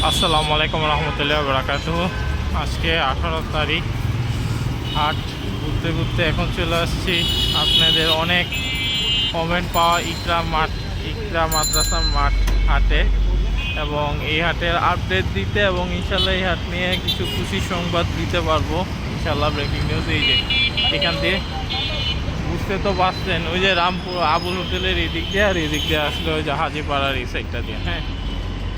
আসসালামু আলাইকুম রহমতুল্লাহ বারাকাতুহু। আজকে 18 তারিখ। হাট ঘুরতে ঘুরতে এখন চলে আসছি আপনাদের অনেক কমেন্ট পাওয়া ইকরা মাদ্রাসার মাঠ হাটে, এবং এই হাটের আপডেট দিতে এবং ইনশাল্লাহ এই হাট নিয়ে কিছু খুশি সংবাদ দিতে পারবো ইনশাল্লাহ। ব্রেকিং নিউজ এই যে এখান দিয়ে বুঝতে তো পারছেন, ওই যে রামপুর আবুল হোটেলের এদিক দিয়ে, আর এদিক দিয়ে আসলে ওই যে হাজিপাড়ার এই সাইডটা দিয়ে। হ্যাঁ,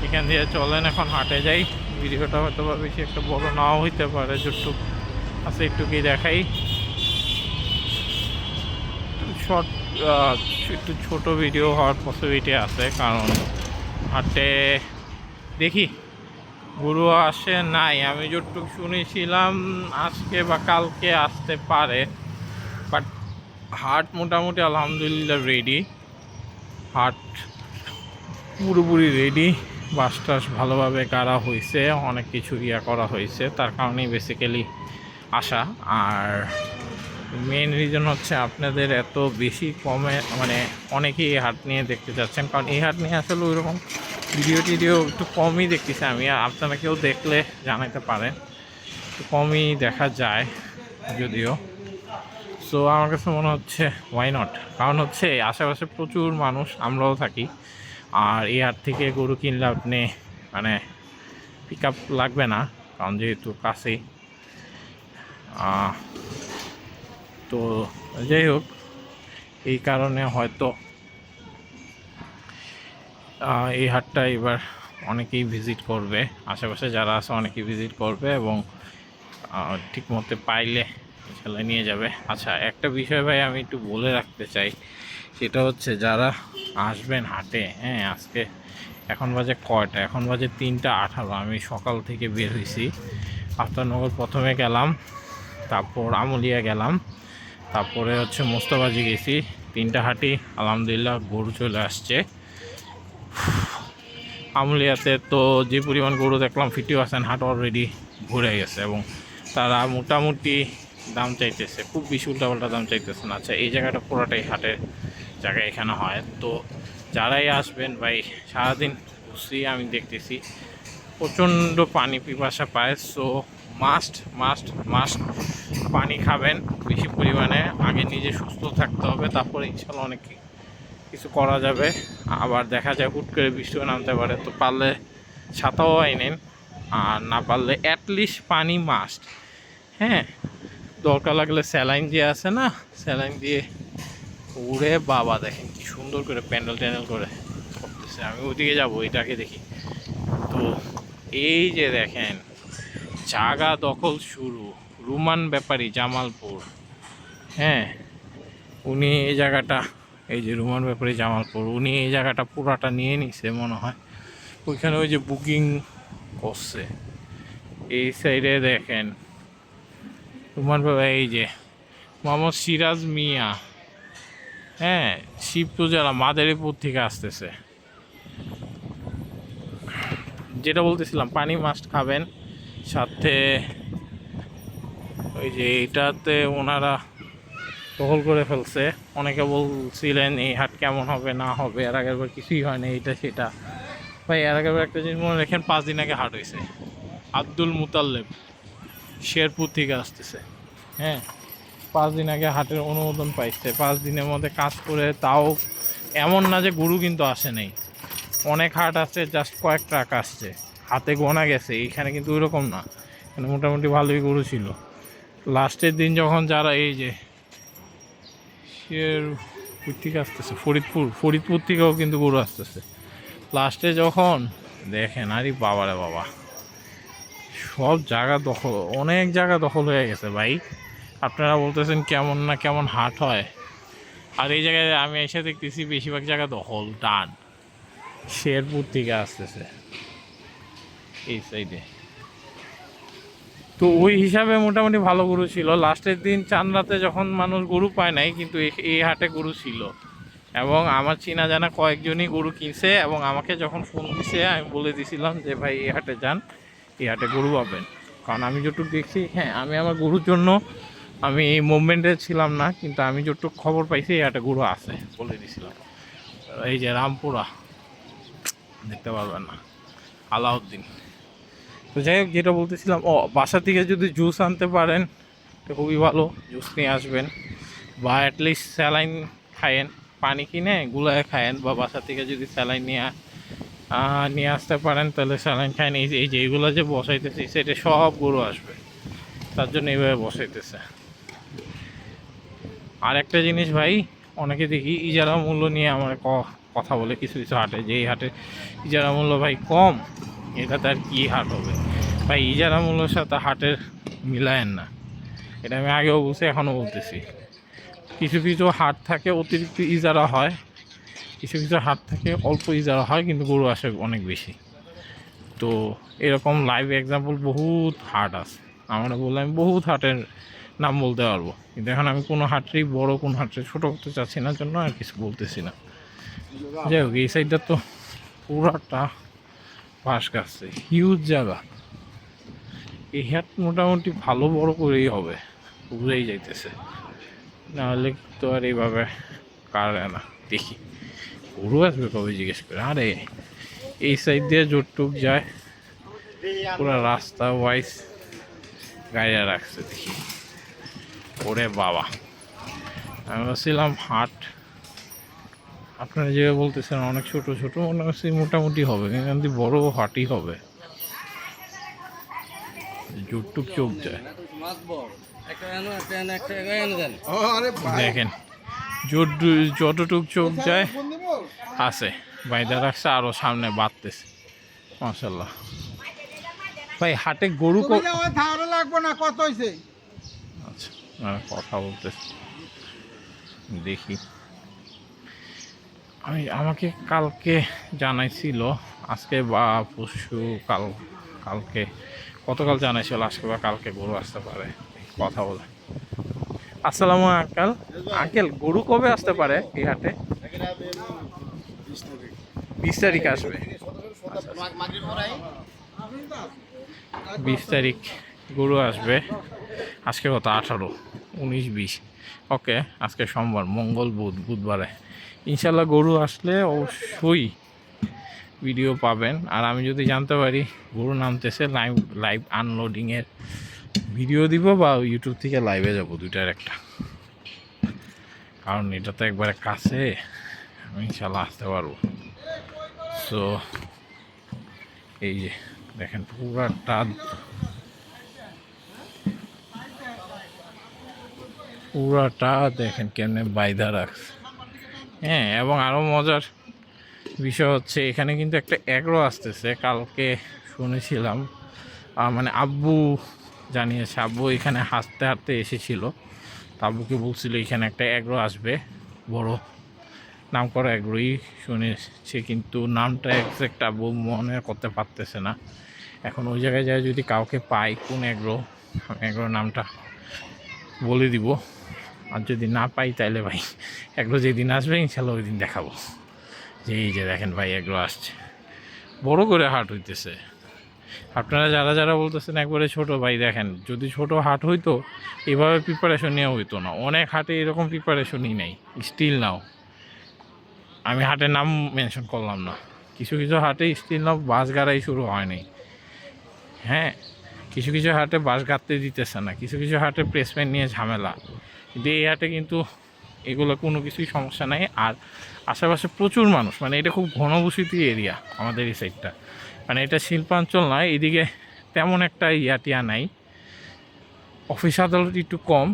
এখান দিয়ে চলেন এখন হাটে যাই। ভিডিওটা হয়তো বা বেশি একটা বড় নাও হইতে পারে, যতটুক আছে একটুকুই দেখাই। শর্ট একটু ছোট ভিডিও হওয়ার পসিবিলিটি আছে, কারণ হাটে দেখি গরু আসে নাই। আমি যতটুকু শুনেছিলাম আজকে বা কালকে আসতে পারে, বাট হাট মোটামুটি আলহামদুলিল্লাহ রেডি। হাট পুরোপুরি রেডি, বাস টাস ভালোভাবে গাড়া হয়েছে, অনেক কিছু করা হয়েছে, তার কারণেই বেসিক্যালি আসা। আর মেন রিজন হচ্ছে আপনাদের এত বেশি কমে, মানে অনেকেই এই হাট নিয়ে দেখতে যাচ্ছেন, কারণ এই হাট নিয়ে আসলে ওইরকম ভিডিও টিডিও একটু কমই দেখতেছি আমি। আপনারা কেউ দেখলে জানাতে পারেন, একটু কমই দেখা যায় যদিও। সো আমার কাছে মনে হচ্ছে ওয়াই নট, কারণ হচ্ছে আশেপাশে প্রচুর মানুষ, আমরাও থাকি। আর এই হাট থেকে গরু কিনলে আপনি মানে পিক আপ লাগবে না, কারণ যেহেতু কাছেই। তো যাই হোক, এই কারণে হয়তো এই হাটটা এবার অনেকেই ভিজিট করবে, আশেপাশে যারা আছে অনেকেই ভিজিট করবে, এবং ঠিক মতো পাইলে ইনশাল্লাহ নিয়ে যাবে। আচ্ছা, একটা বিষয় ভাই আমি একটু বলে রাখতে চাই, সেটা হচ্ছে যারা আসবেন হাটে, হ্যাঁ, আজকে এখন বাজে কয়টা, এখন বাজে 3:18। আমি সকাল থেকে বের হয়েছি। আফতারনগর প্রথমে গেলাম, তারপর আমুলিয়া গেলাম, তারপরে হচ্ছে মোস্তাবাজি গেছি। 3টা হাঁটি আলহামদুলিল্লাহ গরু চলে আসছে। আমুলিয়াতে তো যে পরিমাণ গরু দেখলাম 50% হাট অলরেডি ঘুরে গেছে, এবং তারা মোটামুটি দাম চাইতেছে, খুব বেশি উল্টাপাল্টা দাম চাইতেছে না। আচ্ছা, এই জায়গাটা পুরোটাই হাটের জায়গা এখানে হয়। তো যারাই আসবেন ভাই, সারাদিন ঘুরছি, আমি দেখতেছি প্রচণ্ড পানি পিপাসা পায়। সো মাস্ট মাস্ট মাস্ট পানি খাবেন বেশি পরিমাণে। আগে নিজে সুস্থ থাকতে হবে, তারপরে ইনশাল্লাহ অনেক কিছু করা যাবে। আবার দেখা যায় হুট করে বৃষ্টিও নামতে পারে, তো পারলে ছাতাও আইনেন, আর না পারলে অ্যাটলিস্ট পানি মাস্ট। হ্যাঁ, দরকার লাগলে স্যালাইন যে আছে না, স্যালাইন দিয়ে উড়ে বাবা দেখেন কি সুন্দর করে প্যান্ডেল ট্যান্ডেল করে করতেছে। আমি ওইদিকে যাবো, এটাকে দেখি। তো এই যে দেখেন জায়গা দখল শুরু, রুমান ব্যাপারী জামালপুর। হ্যাঁ, উনি এই জায়গাটা, এই যে রুমান ব্যাপারী জামালপুর, উনি এই জায়গাটা পুরাটা নিয়ে নিছে মনে হয়। ওইখানে ওই যে বুকিং করছে। এই সাইডে দেখেন রুমান ব্যাপারী, এই যে মোহাম্মদ সিরাজ মিয়া, হ্যাঁ, শিবপুর জেলা মাদারীপুর থেকে আসতেছে। যেটা বলতেছিলাম, পানি মাস্ট খাবেন, সাথে ওই যে এটাতে ওনারা দখল করে ফেলছে। অনেকে বলছিলেন এই হাট কেমন হবে না হবে, এর আগের বার কিছুই হয় না, এইটা সেটা। ভাই, এর আগের বার একটা জিনিস মনে রাখেন, 5 দিন আগে হাট হয়েছে। আব্দুল মুতাল্লেব শেরপুর থেকে আসতেছে। হ্যাঁ, 5 দিন আগে হাটের অনুমোদন পাইছে, 5 দিনের মধ্যে কাজ করে। তাও এমন না যে গরু কিন্তু আসে নাই, অনেক হাট আছে জাস্ট কয়েক ট্রাক আসছে, হাতে গোনা গেছে। এইখানে কিন্তু ওইরকম না, এখানে মোটামুটি ভালোই গরু ছিল। লাস্টের দিন যখন যারা এই যে থেকে আসতেছে, ফরিদপুর থেকেও কিন্তু গরু আসতেছে লাস্টে যখন দেখেন। আরে বাবারে বাবা, সব জায়গা দখল, অনেক জায়গা দখল হয়ে গেছে ভাই। আপনারা বলতেছেন কেমন না কেমন হাট হয়, আর এই জায়গায় আমি এসে দেখতেছি বেশিরভাগ জায়গা দখল ডান। শেরপুর থেকে আসতেছে এই সাইডে। তো ওই হিসাবে মোটামুটি ভালো গরু ছিল। লাস্টের দিন চাঁদরাতে যখন মানুষ গরু পায় নাই, কিন্তু এই হাটে গরু ছিল, এবং আমার চেনা জানা কয়েকজনই গরু কিনছে, এবং আমাকে যখন ফোন দিছে আমি বলে দিছিলাম যে ভাই এই হাটে যান, এই হাটে গরু পাবেন। কারণ আমি যতটুকু দেখছি, হ্যাঁ, আমি আমার গরুর জন্য আমি এই মুভমেন্টে ছিলাম না, কিন্তু আমি যতটুকু খবর পাইছি এই হাটে গরু আছে বলে দিছিলাম। এই যে রামপুরা দেখতে পারবেন না, আলাউদ্দিন তো যাই হোক, যেটা বলতেছিলাম, বাসা থেকে যদি জুস আনতে পারেন তো খুবই ভালো, জুস নিয়ে আসবেন, বা অ্যাটলিস্ট স্যালাইন খায়েন, পানি কিনে গুলায় খায়েন, বা বাসা থেকে যদি স্যালাইন নিয়ে আসতে পারেন তাহলে স্যালাইন খায়েন। এই যে এইগুলো যে বসাইতেছি সেটা সব গরু আসবে, তার জন্য এইভাবে বসাইতেছে। আর একটা জিনিস ভাই, অনেকে দেখি ইজারা মূল্য নিয়ে আমার কথা বলে কিছু কিছু হাটে, যে এই হাটে ইজারা মূল্য ভাই কম, এটাতে আর কি হাট হবে ভাই? ইজারা মূল্যের সাথে হাটের মিলায়েন না, এটা আমি আগেও বলছি, এখনও বলতেছি। কিছু কিছু হাট থাকে অতিরিক্ত ইজারা হয়, কিছু কিছু হাট থাকে অল্প ইজারা হয়, কিন্তু গরু আসে অনেক বেশি। তো এরকম লাইভ এক্সাম্পল বহুত হাট আছে, আমরা বললাম আমি বহুত হাটের নাম বলতে পারবো, কিন্তু এখন আমি কোনো হাটেরই বড়, কোন হাটের ছোটো করতে চাচ্ছি না, জন্য আর কিছু বলতেছি না। যাই হোক, এই সাইডটা তো পুরাটা বাঁশ গাছে, হিউজ জায়গা। এই হাট মোটামুটি ভালো বড় করেই হবে, বুঝেই যাইতেছে, নাহলে তো আর এইভাবে কারে না। দেখি গরু আসবে কবে জিজ্ঞেস করে। আরে এই সাইড দিয়ে জোরটুক যায়, পুরো রাস্তা ওয়াইজ গাড়িয়া রাখছে, দেখি। ওরে বাবা, আমি ভাবছিলাম হাট, আপনারা যেভাবে বলতেছেন অনেক ছোট ছোট, মনে হচ্ছে মোটামুটি হবে, কিন্তু বড় হাটই হবে, জোরটুক চোখ যায়। দেখেন যতটুক চোখ যায় আছে, বাইদা রাখছে, আরো সামনে বাড়তেছে, মাশাল্লাহ। ভাই হাটে গরু লাগবে না, কত হয়েছে? আচ্ছা, কথা বলতেছি, দেখি। আমাকে কালকে জানাইছিল, আজকে বা পরশু কালকে, গতকাল জানাইছিল আজকে বা কালকে গরু আসতে পারে, কথা বলে। আসসালামু আঙ্কেল, আঙ্কেল গরু কবে আসতে পারে এই হাটে? 20 তারিখ আসবে, 20 তারিখ গরু আসবে। আজকে কত? 18, 19, 20, ওকে। আজকে সোমবার, মঙ্গল, বুধবারে ইনশাল্লাহ গরু আসলে অবশ্যই ভিডিও পাবেন। আর আমি যদি জানতে পারি গরু নামতেছে, লাইভ আনলোডিংয়ের ভিডিও দিব, বা ইউটিউব থেকে লাইভে যাব, দুইটার একটা। কারণ এটা তো একবারে কাছে, আমি ইনশাল্লাহ আসতে পারবো। সো এই যে দেখেন পুরাটা দেখেন কেমনে বাইধা রাখছে। হ্যাঁ, এবং আরও মজার বিষয় হচ্ছে এখানে কিন্তু একটা অ্যাগ্রো আসতেছে, কালকে শুনেছিলাম, মানে আব্বু জানিয়েছে, আব্বু এখানে হাঁটতে হাঁটতে এসেছিল, আব্বুকে বলছিল এখানে একটা অ্যাগ্রো আসবে, বড় নাম করা অ্যাগ্রোই শুনেছে, কিন্তু নামটা এক্সাক্ট আব্বু মনে করতে পারতেছে না। এখন ওই জায়গায় যায় যদি কাউকে পাই কোন অ্যাগ্রো, অ্যাগ্রোর নামটা বলে দিব, আর যদি না পাই তাহলে ভাই এগুলো যেদিন আসবে ইনশাল্লাহ ওই দিন দেখাবো, যে এই যে দেখেন ভাই এগুলো আসছে, বড় করে হাট হইতেছে। আপনারা যারা যারা বলতেছেন একবারে ছোট, ভাই দেখেন যদি ছোট হাট হইতো এভাবে প্রিপারেশন নেওয়া হইতো না, অনেক হাটে এরকম প্রিপারেশনই নেই স্টিল নাও। আমি হাটের নাম মেনশন করলাম না, কিছু কিছু হাটে স্টিল নাও বাস গাড়াই শুরু হয়নি। হ্যাঁ, কিছু কিছু হাটে বাস গাড়তে দিতেছে না, কিছু কিছু হাটে প্লেসমেন্ট নিয়ে ঝামেলা, কিন্তু এই হাটে কিন্তু এগুলো কোনো কিছুই সমস্যা নাই। আর আশেপাশে প্রচুর মানুষ, মানে এটা খুব ঘনবসতি এরিয়া আমাদের এই সাইডটা, মানে এটা শিল্পাঞ্চল নয়, এদিকে তেমন একটা টিয়া নাই, অফিস আদালত একটু কম।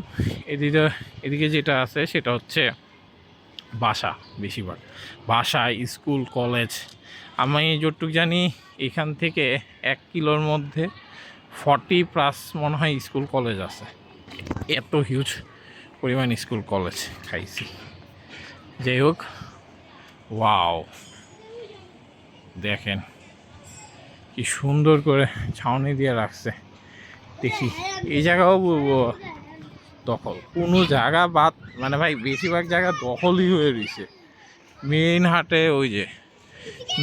এদিকে যেটা আছে সেটা হচ্ছে বাসা, বেশিরভাগ বাসা, স্কুল, কলেজ। আমি যতটুকু জানি এখান থেকে 1 কিলোর মধ্যে 40+ মনে হয় স্কুল কলেজ আছে, এত হিউজ পরিমাণ স্কুল কলেজ খাইছি। যাই হোক, ওয়াও দেখেন কি সুন্দর করে ছাউনি দিয়ে রাখছে। দেখি এই জায়গাও দখল, কোনো জায়গা বাদ, মানে ভাই বেশিরভাগ জায়গা দখলই হয়ে রয়েছে। মেইন হাটে, ওই যে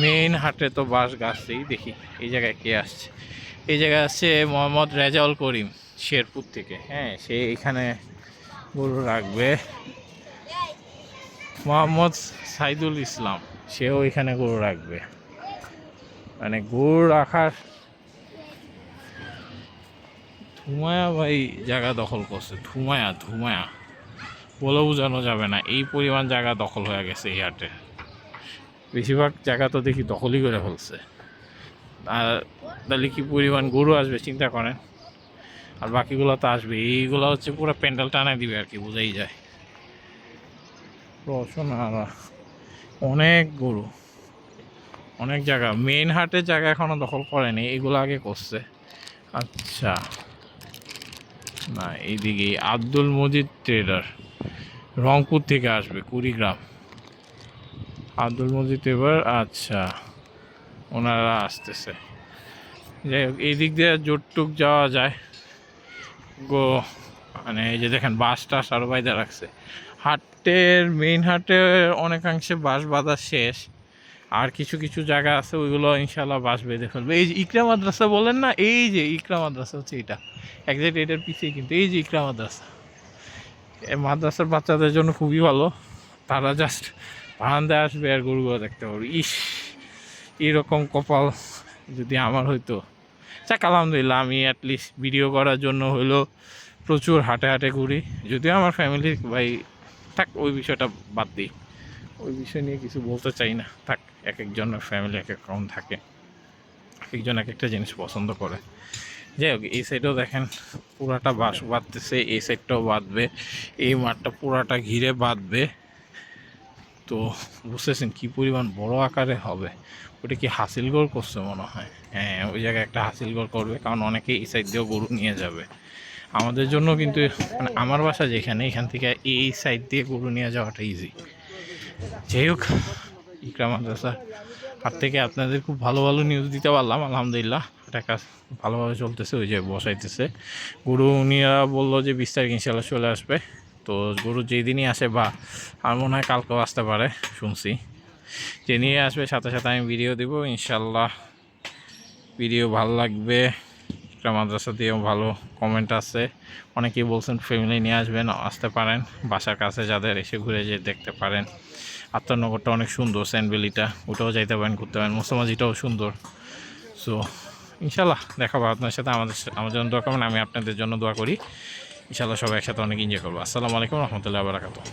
মেইন হাটে তো বাস গাছতেই। দেখি এই জায়গায় কে আসছে, এই জায়গায় আসছে মোহাম্মদ রেজাউল করিম শেরপুর থেকে। হ্যাঁ, সে এখানে গরু রাখবে। মোহাম্মদ সাইদুল ইসলাম, সেও এখানে গরু রাখবে। মানে গরু রাখার ধুমায়া ভাই জায়গা দখল করছে, ধুমায়া ধুমায়া বলে বোঝানো যাবে না, এই পরিমাণ জায়গা দখল হয়ে গেছে এই হাটে। বেশিরভাগ জায়গা তো দেখি দখলই করে ফেলছে। আর তাহলে কি পরিমাণ গরু আসবে চিন্তা করেন, আর বাকিগুলো তো আসবে, এইগুলো হচ্ছে পুরো প্যান্ডেল টানায় দিবে আর কি, বোঝাই যায়। রসনা অনেক গরু, অনেক জায়গা, মেইন হাটের জায়গা এখনো দখল করেনি, এগুলো আগে করছে। আচ্ছা, না এইদিকে আব্দুল মজিদ ট্রেডার রংপুর থেকে আসবে, কুড়িগ্রাম। আব্দুল মজিদ এবার, আচ্ছা ওনারা আসতেছে। যাই হোক, এই দিক দিয়ে জোরটুক যাওয়া যায় গো, মানে এই যে দেখেন বাস টাস আরও বাইদা রাখছে। হাটের মেইন হাটের অনেকাংশে বাঁশ বাঁধা শেষ, আর কিছু কিছু জায়গা আছে ওইগুলো ইনশাল্লাহ বাঁশ বেঁধে ফেলবে। এই যে ইকরা মাদ্রাসা বলেন না, এই যে ইকরা মাদ্রাসা হচ্ছে এটা, একজ্যাক্ট এটার পিছিয়ে কিন্তু এই যে ইকরা মাদ্রাসা। এই মাদ্রাসার বাচ্চাদের জন্য খুবই ভালো, তারা জাস্ট বারান্দায় আসবে আর গরুগুলো দেখতে পারবে। ইস, এরকম কপাল যদি আমার হইতো। যাক আলহামদুলিল্লাহ, আমি অ্যাটলিস্ট ভিডিও করার জন্য হইলো প্রচুর হাটে হাটে ঘুরি। যদিও আমার ফ্যামিলি ভাই থাক, ওই বিষয়টা বাদ দিই, ওই বিষয় নিয়ে কিছু বলতে চাই না। থাক, এক একজনের ফ্যামিলি এক এক রকম থাকে, এক একজন এক একটা জিনিস পছন্দ করে। যাই হোক, এই সাইডেও দেখেন পুরাটা বাঁশ বাঁধতেছে, এই সাইডটাও বাঁধবে, এই মাঠটা পুরাটা ঘিরে বাঁধবে। তো বুঝতেছেন কী পরিমাণ বড় আকারে হবে। ওটা কি হাসিলগড় করছে মনে হয়, হ্যাঁ ওই জায়গায় একটা হাসিলগড় করবে, কারণ অনেকে এই সাইড দিয়েও গরু নিয়ে যাবে। আমাদের জন্য কিন্তু, মানে আমার বাসা যেখানে, এখান থেকে এই সাইড দিয়ে গরু নিয়ে যাওয়াটা ইজি। যাই হোক, ইকরা মাদ্রাসা হাট থেকে আপনাদের খুব ভালো ভালো নিউজ দিতে পারলাম আলহামদুলিল্লাহ। এটা কাজ ভালোভাবে চলতেছে, ওই যে বসাইতেছে গরু। উনিরা বললো যে 20 তারিখ ইনশাল্লাহ চলে আসবে। তো গরু যেই দিনই আসে, বা আর মনে হয় কালকেও আসতে পারে শুনছি, যে নিয়ে আসবে সাথে সাথে আমি ভিডিও দিব ইনশাল্লাহ। ভিডিও ভালো লাগবে। ইকরা মাদ্রাসা দিয়েও ভালো কমেন্ট আছে, অনেকেই বলছেন ফ্যামিলি নিয়ে আসবেন, আসতে পারেন, বাসার কাছে যাদের এসে ঘুরে যেয়ে দেখতে পারেন। আত্মনগরটা অনেক সুন্দর, সেন্টভ্যালিটা ওটাও যাইতে পারেন, ঘুরতে পারেন, মোসামাজিটাও সুন্দর। সো ইনশাল্লাহ দেখাবো আপনার সাথে, আমার জন্য দোয়া করবেন, আমি আপনাদের জন্য দোয়া করি। ইনশাল্লাহ সবাই একসাথে অনেক এনজয় করবো। আসসালামু আলাইকুম রহমতুল্লাহ বারাকাতুহু।